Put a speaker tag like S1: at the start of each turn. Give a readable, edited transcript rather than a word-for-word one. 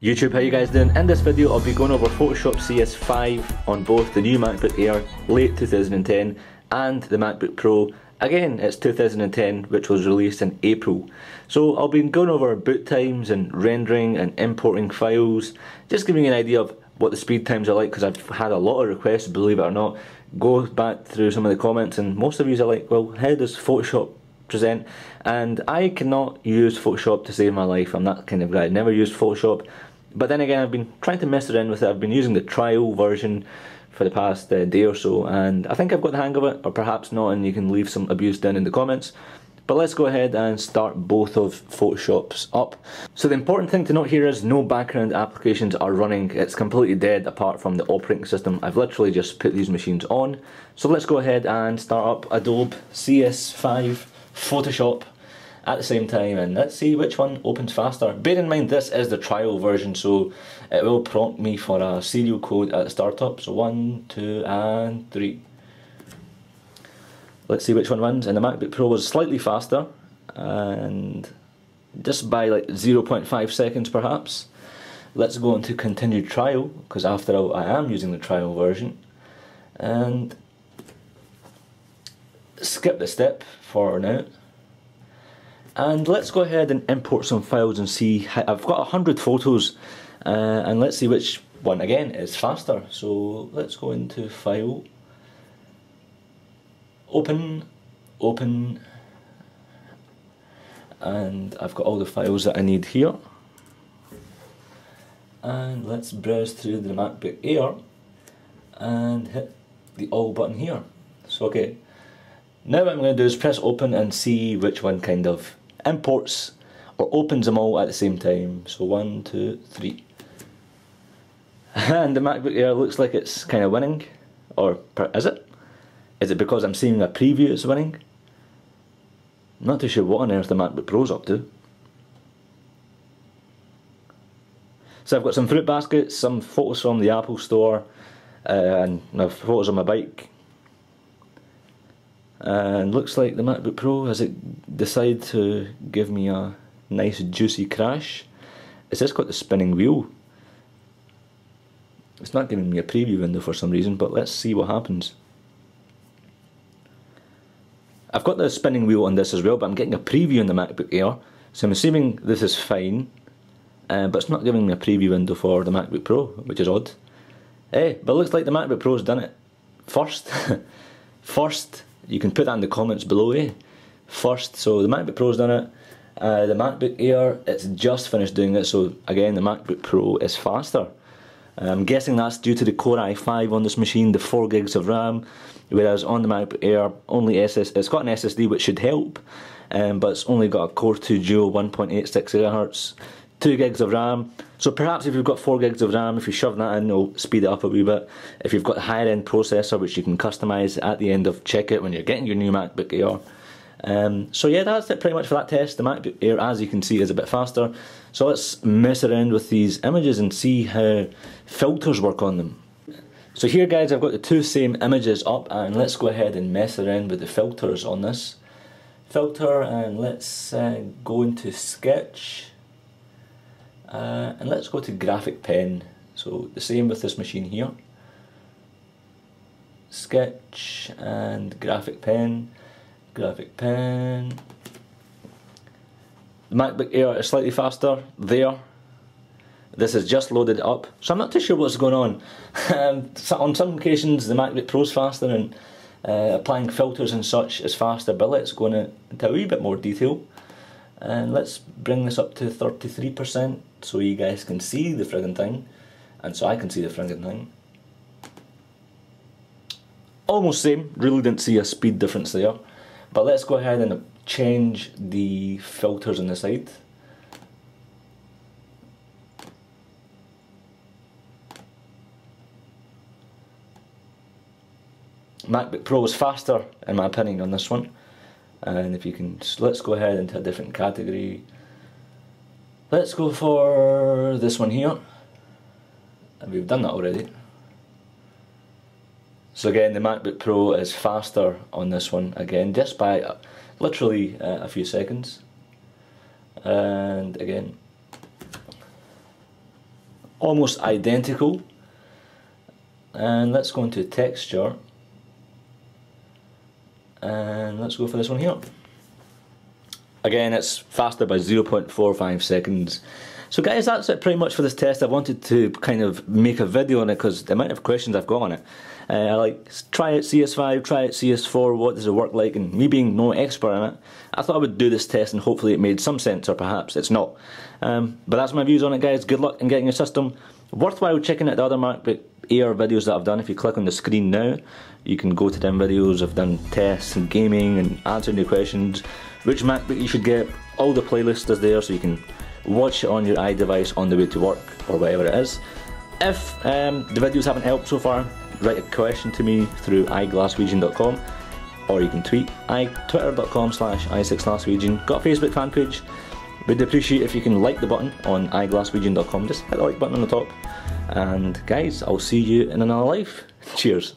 S1: YouTube, how you guys doing? In this video I'll be going over Photoshop CS5 on both the new MacBook Air late 2010 and the MacBook Pro. Again, it's 2010, which was released in April. So I'll be going over boot times and rendering and importing files, just giving you an idea of what the speed times are like, because I've had a lot of requests, believe it or not. Go back through some of the comments and most of you are like, well, how does Photoshop present? And I cannot use Photoshop to save my life. I'm that kind of guy. I never used Photoshop. But then again, I've been trying to mess around with it. I've been using the trial version for the past day or so, and I think I've got the hang of it, or perhaps not, and you can leave some abuse down in the comments. But let's go ahead and start both of Photoshop's up. So the important thing to note here is no background applications are running. It's completely dead apart from the operating system. I've literally just put these machines on. So let's go ahead and start up Adobe CS5 Photoshop at the same time, and let's see which one opens faster. Bear in mind this is the trial version, so it will prompt me for a serial code at the startup. So 1, 2 and 3. Let's see which one wins. And the MacBook Pro was slightly faster, and just by like 0.5 seconds perhaps. Let's go into continued trial, because after all I am using the trial version, and skip the step for now. And let's go ahead and import some files and see how, I've got 100 photos, and let's see which one again is faster. So let's go into File, Open, and I've got all the files that I need here. And let's browse through the MacBook Air and hit the All button here. So okay, now what I'm going to do is press Open and see which one kind of imports or opens them all at the same time. So 1, 2, 3. And the MacBook Air looks like it's kind of winning. Or is it? Is it because I'm seeing a preview it's winning? I'm not too sure what on earth the MacBook Pro's up to. So I've got some fruit baskets, some photos from the Apple Store, and photos of my bike. And looks like the MacBook Pro has decided to give me a nice juicy crash. It's just got the spinning wheel. It's not giving me a preview window for some reason, but let's see what happens. I've got the spinning wheel on this as well, but I'm getting a preview in the MacBook Air, so I'm assuming this is fine, but it's not giving me a preview window for the MacBook Pro, which is odd. But it looks like the MacBook Pro's done it first. First. You can put that in the comments below, First, so the MacBook Pro's done it. The MacBook Air, it's just finished doing it, so again the MacBook Pro is faster. I'm guessing that's due to the Core i5 on this machine, the 4 gigs of RAM, whereas on the MacBook Air, it's got an SSD which should help, but it's only got a Core 2 Duo 1.86 GHz, 2 gigs of RAM. So perhaps if you've got 4 gigs of RAM, if you shove that in, it'll speed it up a wee bit. If you've got a higher end processor, which you can customise at the end of checkout when you're getting your new MacBook Air. So yeah, that's it pretty much for that test. The MacBook Air, as you can see, is a bit faster. So let's mess around with these images and see how filters work on them. So here guys, I've got the two same images up, and let's go ahead and mess around with the filters on this. Filter, and let's go into Sketch. And let's go to Graphic Pen. So the same with this machine here. Sketch and Graphic Pen. Graphic Pen. The MacBook Air is slightly faster there. This is just loaded up, so I'm not too sure what's going on. On some occasions the MacBook Pro's faster, and applying filters and such is faster, but let's go into a wee bit more detail. And let's bring this up to 33% so you guys can see the friggin' thing, and so I can see the friggin' thing. Almost same, really didn't see a speed difference there. But let's go ahead and change the filters on the side. MacBook Pro is faster in my opinion on this one. And if you can, let's go ahead into a different category. Let's go for this one here. And we've done that already. So again, the MacBook Pro is faster on this one, again, just by literally a few seconds. And again, almost identical. And let's go into texture, and let's go for this one here. Again, it's faster by 0.45 seconds. So guys, that's it pretty much for this test. I wanted to kind of make a video on it because the amount of questions I've got on it. I like, try out CS5, try out CS4, what does it work like, and me being no expert in it, I thought I would do this test and hopefully it made some sense, or perhaps it's not. But that's my views on it, guys. Good luck in getting your system. Worthwhile checking out the other MacBook Air videos that I've done. If you click on the screen now, you can go to them videos. I've done tests and gaming and answering your questions, which MacBook you should get. All the playlist is there, so you can watch it on your iDevice on the way to work or whatever it is. If the videos haven't helped so far, write a question to me through iGlaswegian.com, or you can tweet twitter.com/i6glasswegian. Got a Facebook fan page. Would appreciate if you can like the button on iGlaswegian.com. Just hit the like button on the top. And guys, I'll see you in another life. Cheers.